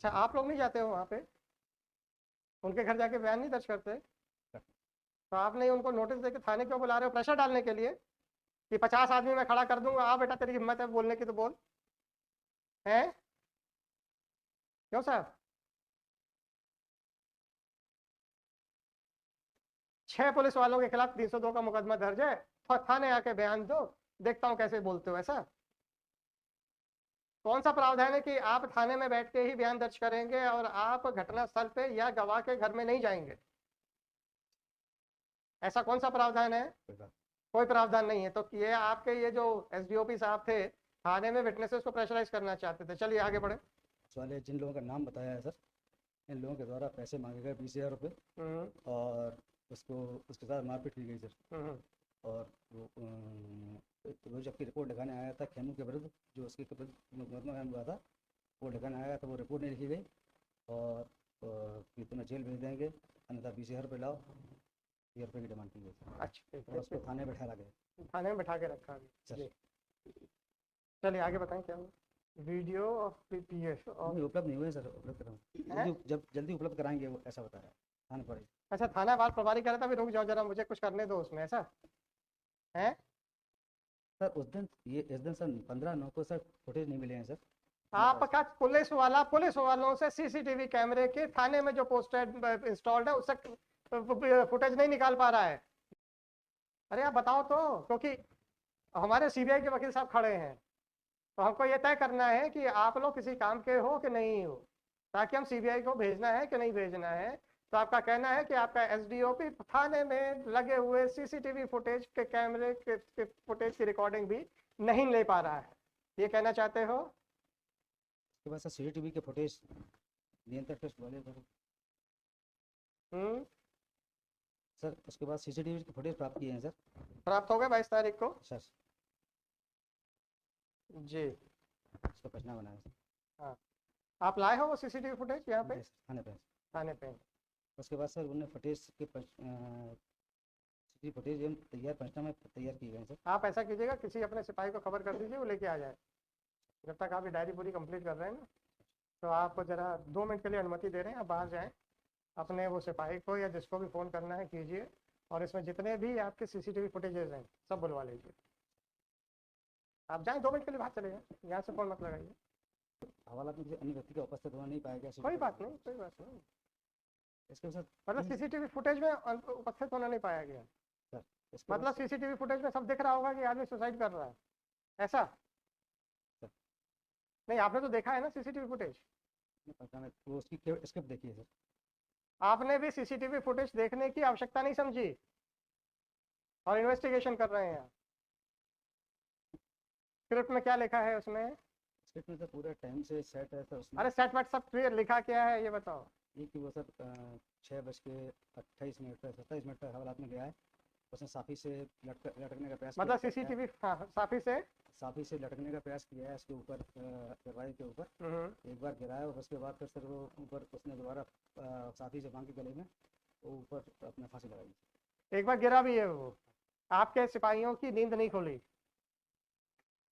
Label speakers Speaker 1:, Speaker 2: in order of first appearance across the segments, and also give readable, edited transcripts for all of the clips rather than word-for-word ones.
Speaker 1: अच्छा, आप लोग नहीं जाते हो वहाँ पे, उनके घर जाके बयान नहीं दर्ज करते? तो आप नहीं उनको नोटिस देके थाने क्यों बुला रहे हो? प्रेशर डालने के लिए कि 50 आदमी मैं खड़ा कर दूंगा, आ बेटा तेरी हिम्मत है बोलने की तो बोल, है क्यों साहब? 6 पुलिस वालों के खिलाफ 302 का मुकदमा दर्ज है, थाने आके बयान दो, देखता हूँ कैसे बोलते हो। ऐसा कौन सा प्रावधान है कि आप थाने में बैठ के ही बयान दर्ज करेंगे और आप घटनास्थल पे या गवाह के घर में नहीं जाएंगे? ऐसा कौन सा प्रावधान है? कोई प्रावधान नहीं है। तो ये आपके ये जो एसडीओपी साहब थे थाने में विटनेसेस को प्रेशराइज करना चाहते थे। चलिए आगे बढ़े।
Speaker 2: वाले जिन लोगों का नाम बताया है सर, इन लोगों के द्वारा पैसे मांगे गए 20,000 रुपये और उसके साथ मारपीट की गई सर। और वो जबकि रिपोर्ट लिखाने आया था खेमू के विरुद्ध, जो उसके मुकदमा कायम हुआ था, वो लिखाने आया था, वो रिपोर्ट नहीं लिखी गई और कि तुम्हें जेल भेज देंगे अन्यथा 20,000 रुपये लाओ, 20,000 रुपये की डिमांड की गई।
Speaker 1: अच्छा,
Speaker 2: और उसको थाने बैठा गया,
Speaker 1: थाने में बैठा के रखा गया।
Speaker 2: सर।
Speaker 1: चलिए आगे बताएं क्या हुआ। वीडियो ऑफ पीपीएफ और
Speaker 2: उपलब्ध नहीं हुए सर, उपलब्ध कराऊँ जब जल्दी उपलब्ध कराएंगे, वो ऐसा बता रहा है थाने पर।
Speaker 1: अच्छा, थाना बार प्रभारी कह रहा था, अभी रुक जाओ जरा, मुझे कुछ करने दो उसमें, ऐसा है
Speaker 2: सर। इस दिन सर 15/9 को सर फुटेज नहीं मिले हैं सर।
Speaker 1: आपका पुलिस वालों से सीसीटीवी कैमरे के थाने में जो पोस्टर इंस्टॉल्ड है उससे फुटेज नहीं निकाल पा रहा है। अरे आप बताओ तो, क्योंकि हमारे सीबीआई के वकील साहब खड़े हैं, तो हमको ये तय करना है कि आप लोग किसी काम के हो कि नहीं हो, ताकि हम सीबीआई को भेजना है कि नहीं भेजना है। तो आपका कहना है कि आपका एसडीओपी थाने में लगे हुए सीसीटीवी फुटेज के कैमरे के फुटेज की रिकॉर्डिंग भी नहीं ले पा रहा है, ये कहना चाहते हो?
Speaker 2: उसके बाद सर सीसीटीवी के फुटेज नियंत्रण टेस्ट वाले सर, उसके बाद सीसीटीवी के फुटेज प्राप्त किए हैं सर।
Speaker 1: प्राप्त हो गए 22 तारीख को
Speaker 2: सर
Speaker 1: जी।
Speaker 2: उसका पचना बनाया सर।
Speaker 1: हाँ, आप लाए हो वो सीसीटीवी फुटेज यहाँ पे
Speaker 2: थाने पे। उसके बाद सर उन्हें फुटेज के फुटेज एवं तैयार पंचनामे तैयार किए गए सर।
Speaker 1: आप ऐसा कीजिएगा, किसी अपने सिपाही को खबर कर दीजिए, वो लेके आ जाए। जब तक आप ये डायरी पूरी कंप्लीट कर रहे हैं ना, तो आप जरा 2 मिनट के लिए अनुमति दे रहे हैं, आप बाहर जाएं, अपने वो सिपाही को या जिसको भी फ़ोन करना है कीजिए, और इसमें जितने भी आपके सीसीटीवी फुटेजेस हैं सब बुलवा लीजिए। आप जाएं, 2 मिनट के लिए बाहर चले जाएं, यहाँ से फ़ोन मत लगाइए।
Speaker 2: हवालात में किसी अन्य व्यक्ति का उपस्थित होना नहीं पाया गया।
Speaker 1: कोई बात नहीं, कोई बात नहीं।
Speaker 2: इसके साथ
Speaker 1: मतलब सीसीटीवी फुटेज में उपस्थित होना नहीं पाया गया, मतलब सीसीटीवी फुटेज में सब दिख रहा होगा कि आदमी सुसाइड कर रहा है, ऐसा? नहीं, आपने तो देखा है ना सीसीटीवी फुटेज?
Speaker 2: वो उसकी स्क्रिप्ट देखी है सर।
Speaker 1: आपने भी सीसीटीवी फुटेज देखने की आवश्यकता नहीं समझी और इन्वेस्टिगेशन कर रहे हैं। स्क्रिप्ट में क्या लिखा है उसमें?
Speaker 2: स्क्रिप्ट में सर पूरा टाइम से सेट है सर उसमें।
Speaker 1: अरे सेट वेट सब क्लियर लिखा क्या है ये बताओ।
Speaker 2: ये कि वो सर 6:28 पर 27 मिनट पर हवालात में गया है, उसने साफी से लटकने का प्रयास
Speaker 1: मतलब सीसीटीवी साफी से
Speaker 2: लटकने का प्रयास किया है उसके ऊपर, दरवाजे के ऊपर एक बार गिराया और उसके बाद फिर सर वो ऊपर उसने दोबारा साफी से बांध के गले में वो ऊपर अपने फांसी लगाई।
Speaker 1: एक बार गिरा भी है वो, आपके सिपाहियों की नींद नहीं खुली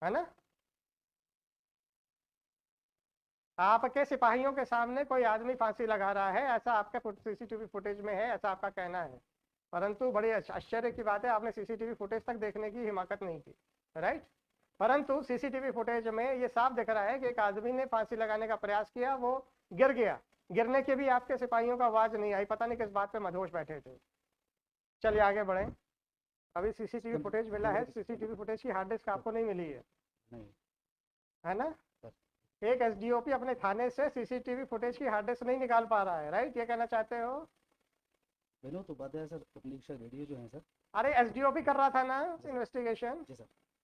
Speaker 1: है ना? आपके सिपाहियों के सामने कोई आदमी फांसी लगा रहा है, ऐसा आपके सीसीटीवी फुटेज में है, ऐसा आपका कहना है। परंतु बड़ी आश्चर्य की बात है, आपने सीसीटीवी फुटेज तक देखने की हिम्मत नहीं की, राइट? परंतु सीसीटीवी फुटेज में ये साफ दिख रहा है कि एक आदमी ने फांसी लगाने का प्रयास किया, वो गिर गया, गिरने के भी आपके सिपाहियों का आवाज नहीं आई, पता नहीं किस बात पे मदहोश बैठे थे। चलिए आगे बढ़े। अभी सीसीटीवी फुटेज मिला है, सीसीटीवी फुटेज की हार्ड डिस्क आपको नहीं मिली है, है ना? एक एसडीओपी अपने थाने से सीसीटीवी फुटेज की हार्ड डिस्क नहीं निकाल पा रहा है, राइट? ये कहना चाहते हो?
Speaker 2: विनोद उपाध्याय सर, उपनिरीक्षक रेडियो जो है सर।
Speaker 1: अरे एसडीओपी कर रहा था ना इन्वेस्टिगेशन,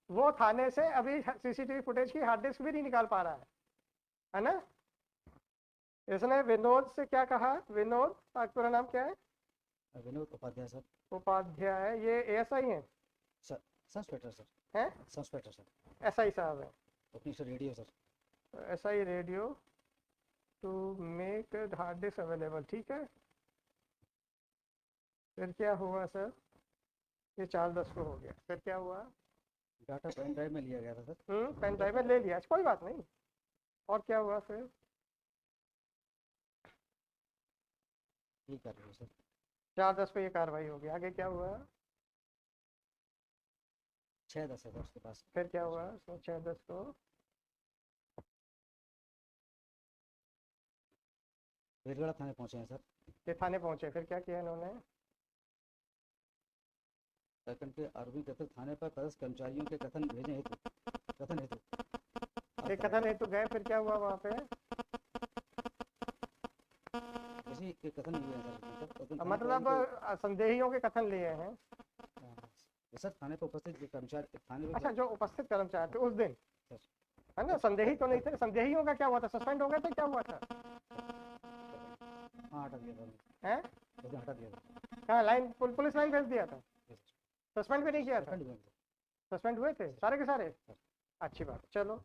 Speaker 1: वो थाने से अभी सीसीटीवी फुटेज की हार्ड डिस्क भी नहीं निकाल पा रहा है ना? इसने विनोद से क्या कहा? विनोद, आपका पूरा नाम क्या है?
Speaker 2: विनोद उपाध्याय सर।
Speaker 1: उपाध्याय, ये एएसआई है
Speaker 2: सर? इंस्पेक्टर सर
Speaker 1: हैं?
Speaker 2: Inspector sir.
Speaker 1: एसआई साहब है?
Speaker 2: उपनिरीक्षक radio sir.
Speaker 1: SI radio to make hard disk available, ठीक है। फिर क्या हुआ सर? ये 4/10 को हो गया, फिर क्या हुआ?
Speaker 2: डाटा पेन ड्राइव में लिया गया था सर।
Speaker 1: पेन ड्राइव में ले लिया, कोई बात नहीं। और क्या हुआ फिर?
Speaker 2: ये कर रहे हो सर।
Speaker 1: 4/10 को ये कार्रवाई होगी। आगे क्या हुआ?
Speaker 2: 6/10 है सर उसके पास।
Speaker 1: फिर क्या हुआ? 6/10 को
Speaker 2: वीरगढ़ थाने पहुंचे हैं सर।
Speaker 1: ये थाने पहुंचे, फिर क्या किया इन्होंने?
Speaker 2: प्रकरण के आरोपी कथित थाने पर पदस्थ कर्मचारियों के कथन भेजे हेतु
Speaker 1: एक कथन हेतु गए, फिर क्या हुआ वहाँ पे?
Speaker 2: किसी के कथन नहीं हुए हैं सर।
Speaker 1: मतलब संदेहियों के कथन लिए हैं
Speaker 2: सर थाने पर उपस्थित जो कर्मचारी थाने पर।
Speaker 1: अच्छा, जो उपस्थित कर्मचारी थे उस दिन,
Speaker 2: सर।
Speaker 1: है ना, संदेही तो नहीं थे। संदेहियों का क्या हुआ था? सस्पेंड हो गए थे? क्या हुआ था?
Speaker 2: हाँ हटा दिया था।
Speaker 1: हैं?
Speaker 2: हटा दिया था।
Speaker 1: कहाँ लाइन पुलिस लाइन भेज दिया था? सस्पेंड भी नहीं किया था? सस्पेंड हुए थे सारे के सारे? अच्छी बात, चलो।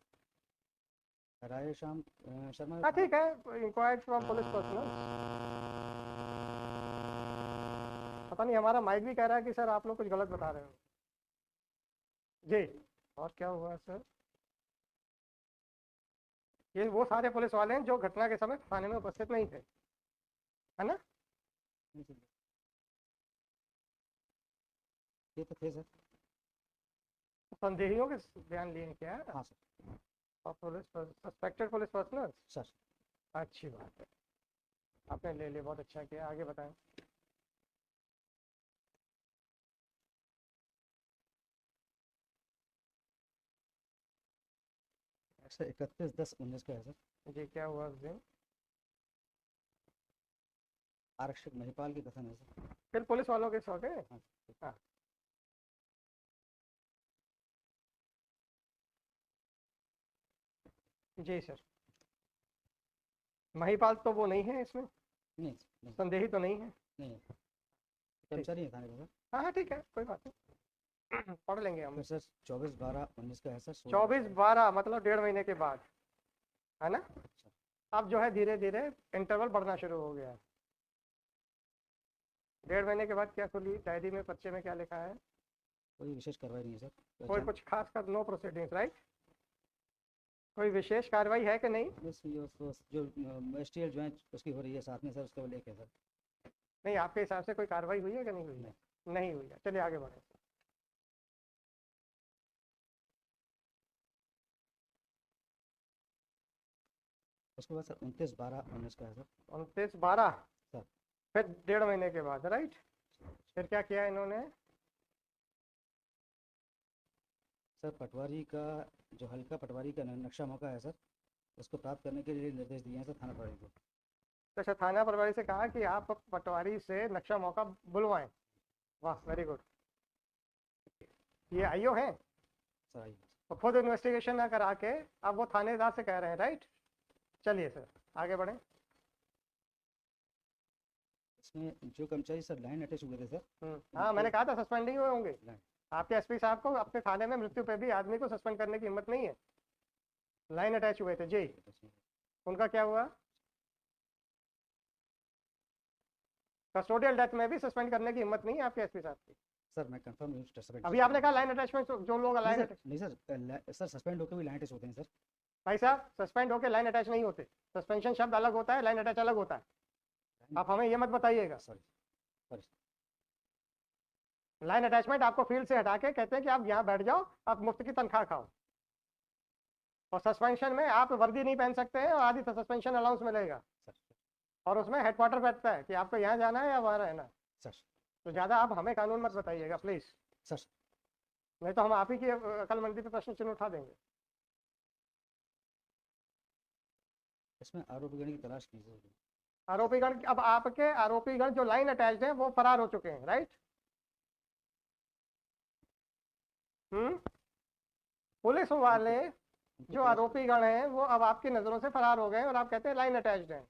Speaker 2: राय श्याम शर्मा।
Speaker 1: हाँ ठीक है, इंक्वायर्ड फ्रॉम पुलिस पर्सनल। पता नहीं हमारा माइक भी कह रहा है कि सर आप लोग कुछ गलत बता रहे हो जी। और क्या हुआ सर? ये वो सारे पुलिस वाले हैं जो घटना के समय थाने में उपस्थित नहीं थे, है ना?
Speaker 2: ये तो थे सर।
Speaker 1: संदेहियों के बयान लिए हैं क्या?
Speaker 2: हाँ सर।
Speaker 1: और police suspected police personal?
Speaker 2: Sir.
Speaker 1: अच्छी बात है, आपने ले लिया, बहुत अच्छा किया। आगे बताएं।
Speaker 2: सर 31/10/19 का है सर।
Speaker 1: जी, क्या हुआ उस दिन?
Speaker 2: आरक्षक महिपाल के कथन है सर।
Speaker 1: फिर पुलिस वालों के सौ गए। हाँ जी सर। महिपाल तो वो नहीं है इसमें?
Speaker 2: नहीं,
Speaker 1: संदेही तो नहीं है?
Speaker 2: नहीं कर्मचारी है थाने का सर।
Speaker 1: हाँ हाँ ठीक है, कोई बात नहीं, पढ़ लेंगे हम।
Speaker 2: सर 24/12/19 का है सर।
Speaker 1: 24/12 मतलब 1.5 महीने के बाद, है ना? अब जो है धीरे धीरे इंटरवल बढ़ना शुरू हो गया है। 1.5 महीने के बाद क्या खुली डायरी में, पर्चे में क्या लिखा है?
Speaker 2: कोई विशेष कार्रवाई नहीं है सर।
Speaker 1: कोई कुछ खास कर, नो प्रोसीडिंग्स, राइट? कोई विशेष कार्रवाई है कि नहीं?
Speaker 2: बस जो मजिस्ट्रियल जो है उसकी हो रही है साथ में सर, उसका लेके सर।
Speaker 1: नहीं, आपके हिसाब से कोई कार्रवाई हुई है कि नहीं हुई है? नहीं हुई है, चलिए आगे बढ़े।
Speaker 2: उसके बाद सर 29/12/19 का है सर।
Speaker 1: 29/12
Speaker 2: सर।
Speaker 1: फिर 1.5 महीने के बाद, राइट? फिर क्या किया इन्होंने?
Speaker 2: सर पटवारी का जो हल्का पटवारी का नक्शा मौका है सर, उसको प्राप्त करने के लिए निर्देश दिए हैं सर थाना प्रभारी को।
Speaker 1: अच्छा, थाना प्रभारी से कहा कि आप पटवारी से नक्शा मौका बुलवाएं। वाह, वेरी गुड। ये आईओ हैं
Speaker 2: सर आइए।
Speaker 1: तो खुद इन्वेस्टिगेशन ना करा के अब वो थानेदार से कह रहे हैं, राइट? चलिए सर आगे बढ़ें।
Speaker 2: इसमें जो कर्मचारी सर लाइन अटैच हुए थे सर।
Speaker 1: हाँ, मैंने कहा था सस्पेंडिंग हुए होंगे। आपके एसपी साहब को अपने थाने में मृत्यु पे भी आदमी को सस्पेंड करने की हिम्मत नहीं है। लाइन अटैच हुए थे जी, उनका क्या हुआ? कस्टोडियल डेथ में भी सस्पेंड करने की हिम्मत नहीं है आपके एसपी साहब की।
Speaker 2: सर मैं कंफर्म नहीं।
Speaker 1: अभी आपने कहा लाइन अटैचमेंट, जो लोग लाइन अटैच
Speaker 2: नहीं सर सस्पेंड होकर भी लाइन अटैच होते हैं सर।
Speaker 1: भाई साहब, सस्पेंड होकर लाइन अटैच नहीं होते। सस्पेंशन शब्द अलग होता है, लाइन अटैच अलग होता है। आप हमें ये मत बताइएगा।
Speaker 2: सॉरी।
Speaker 1: लाइन अटैचमेंट आपको फील्ड से हटा के कहते हैं कि आप यहाँ बैठ जाओ, आप मुफ्त की तनख्वाह खाओ। और सस्पेंशन में आप वर्दी नहीं पहन सकते हैं और आधी सस्पेंशन अलाउंस मिलेगा। और उसमें हेडक्वार्टर बैठता है कि आपको यहाँ जाना है या वहाँ रहना है। तो ज़्यादा आप हमें कानून मत बताइएगा प्लीज़
Speaker 2: सर।
Speaker 1: नहीं तो हम आप ही की अकलमंदी पे प्रश्न चिन्ह उठा देंगे।
Speaker 2: इसमें आरोपीगण की तलाश कीजिए।
Speaker 1: आरोपीगण, अब आपके आरोपीगण जो लाइन अटैच्ड हैं वो फरार हो चुके हैं, राइट? पुलिस वाले जो आरोपीगण हैं वो अब आपकी नजरों से फरार हो गए और आप कहते हैं लाइन अटैच्ड हैं।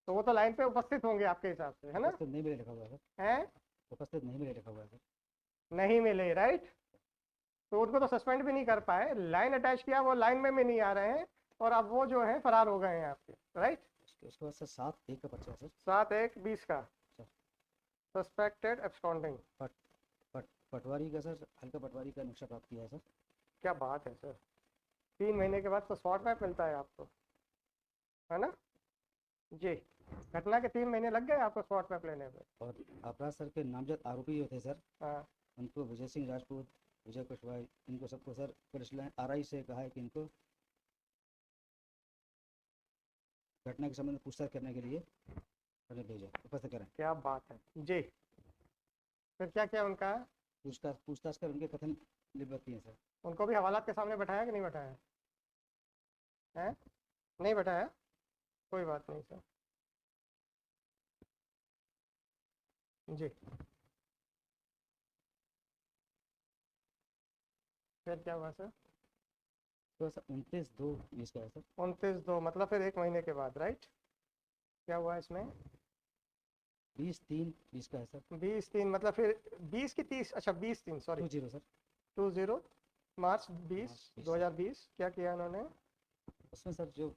Speaker 1: तो वो तो लाइन पे उपस्थित होंगे आपके हिसाब से, है ना?
Speaker 2: उपस्थित नहीं मिले लिखा हुआ है।
Speaker 1: हैं?
Speaker 2: उपस्थित नहीं मिले लिखा हुआ है।
Speaker 1: नहीं मिले, राइट? तो उनको तो सस्पेंड भी नहीं कर पाए, लाइन अटैच किया, वो लाइन में भी नहीं आ रहे हैं और अब वो जो है फरार हो गए हैं आपके, राइट?
Speaker 2: उसके बाद सर 7/1 का पर्चा है सर।
Speaker 1: 7/1/20 का सस्पेक्टेड एब्सकॉन्डिंग।
Speaker 2: पटवारी का सर, हल्का पटवारी का नक्शा प्राप्त किया है सर।
Speaker 1: क्या बात है सर, 3 महीने के बाद तो स्पॉट मैप मिलता है आपको, है ना जी? घटना के 3 महीने लग गए आपको स्पॉट पे लेने पे।
Speaker 2: और अपराध सर के नामजद आरोपी जो थे सर,
Speaker 1: हाँ
Speaker 2: उनको विजय सिंह राजपूत, विजय कुशवाहा, इनको सबको सर पुलिस लाइन RI से कहा है कि इनको घटना के संबंध में पूछताछ करने के लिए उन्हें भेजा, उपस्थित करें।
Speaker 1: क्या बात है जी। फिर क्या क्या उनका?
Speaker 2: पूछताछ कर उनके कथन लिपिबद्ध किए सर।
Speaker 1: उनको भी हवालात के सामने बैठाया कि नहीं बैठाया है? नहीं बैठाया, कोई बात नहीं सर जी। फिर क्या हुआ सर?
Speaker 2: तो सर 29/2/20 का है सर।
Speaker 1: 29/2 मतलब फिर 1 महीने के बाद, राइट? क्या हुआ इसमें?
Speaker 2: 20/3/20 का है सर।
Speaker 1: 20/3 मतलब फिर 20 की 30, अच्छा 20/3 सॉरी
Speaker 2: 20 सर।
Speaker 1: 20 मार्च 20 क्या किया उन्होंने?
Speaker 2: उसमें सर जो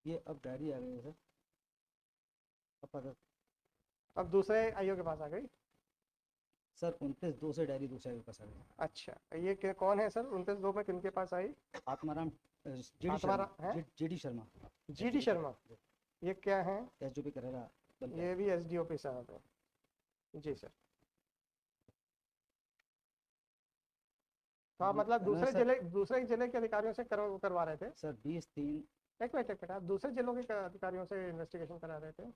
Speaker 2: ये अब डायरी आ गई है सर,
Speaker 1: अब दूसरे आईओ के पास आ गई
Speaker 2: सर। 29/2 से डायरी दूसरे के पास आ गई।
Speaker 1: अच्छा, ये कौन है सर 29/2 में किनके पास आई?
Speaker 2: आत्माराम GD शर्मा।
Speaker 1: GD शर्मा, ये क्या है?
Speaker 2: SGP करेला।
Speaker 1: ये भी SDOP साहब है जी सर। तो आप मतलब दूसरे जिले के अधिकारियों से करवा रहे थे
Speaker 2: सर? 20/3
Speaker 1: एक मिनट आप दूसरे जिलों के अधिकारियों से इन्वेस्टिगेशन करा रहे थे।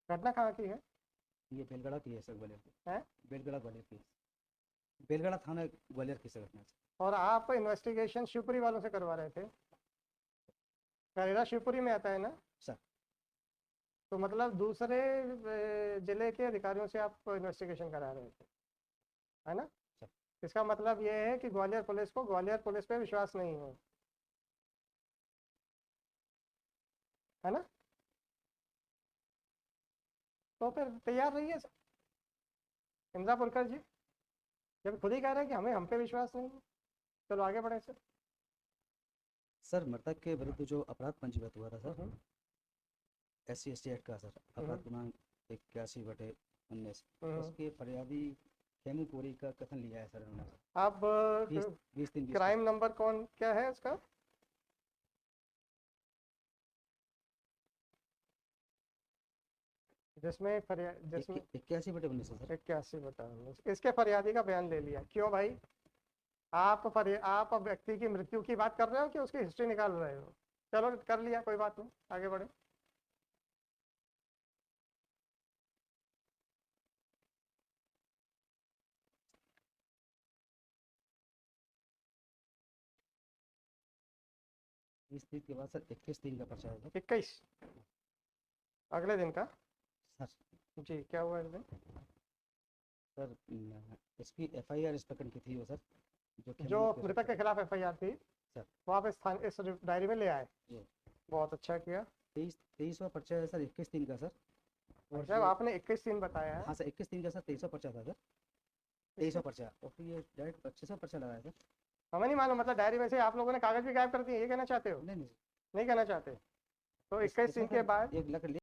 Speaker 1: घटना कहाँ की है?
Speaker 2: ये बेलगड़ा की है सर, ग्वालियर की
Speaker 1: है।
Speaker 2: बेलगड़ा ग्वालियर की, बेलगड़ा थाना ग्वालियर की सर घटना।
Speaker 1: और आप इन्वेस्टिगेशन शिवपुरी वालों से करवा रहे थे? करेला शिवपुरी में आता है ना
Speaker 2: सर?
Speaker 1: तो मतलब दूसरे जिले के अधिकारियों से आप इन्वेस्टिगेशन करा रहे थे, है ना? इसका मतलब ये है कि ग्वालियर पुलिस पे विश्वास नहीं है ना? तो फिर तैयार रहिए सर इंद्रापुरकर जी, जब खुद ही कह रहे हैं कि हम पे विश्वास नहीं है। चलो आगे बढ़े सर।
Speaker 2: सर मृतक के विरुद्ध जो अपराध पंजीबद्ध हुआ था सर, SC/ST एक्ट का सर, अपराध क्रमांक 81/19, उसके फरियादी खेमू कोरी का कथन लिया है सर उन्होंने।
Speaker 1: अब
Speaker 2: 20/3
Speaker 1: क्राइम नंबर क्या है उसका? जिसमें
Speaker 2: 81/19 सर।
Speaker 1: 81/19। इसके फरियादी का बयान ले लिया। क्यों भाई, आप व्यक्ति की मृत्यु की बात कर रहे हो कि उसकी हिस्ट्री निकाल रहे हो? चलो कर लिया, कोई बात नहीं, आगे बढ़े।
Speaker 2: इस तीन के बाद सर 21/3 का पर्चा है
Speaker 1: 21 अगले दिन का
Speaker 2: सर।
Speaker 1: जी। क्या हुआ इस दिन?
Speaker 2: सर इसकी FIR इस प्रकरण की थी वो सर,
Speaker 1: जो मृतक के खिलाफ FIR थी
Speaker 2: सर,
Speaker 1: वो आप इस डायरी में ले आए। बहुत अच्छा किया।
Speaker 2: 23वां पर्चा है सर 21/3 का सर।
Speaker 1: और जब आपने 21/3 बताया है।
Speaker 2: हाँ सर 21/3 का सर 23वां पर्चा था सर, 23वां पर्चा, और फिर ये डायरेक्ट 25वां पर्चा लगाया सर।
Speaker 1: हमें नहीं मालूम, मतलब डायरी में से आप लोगों ने कागज भी गायब कर दिए, ये कहना चाहते हो?
Speaker 2: नहीं
Speaker 1: नहीं कहना चाहते? तो 21/3 के बाद
Speaker 2: एक लकड़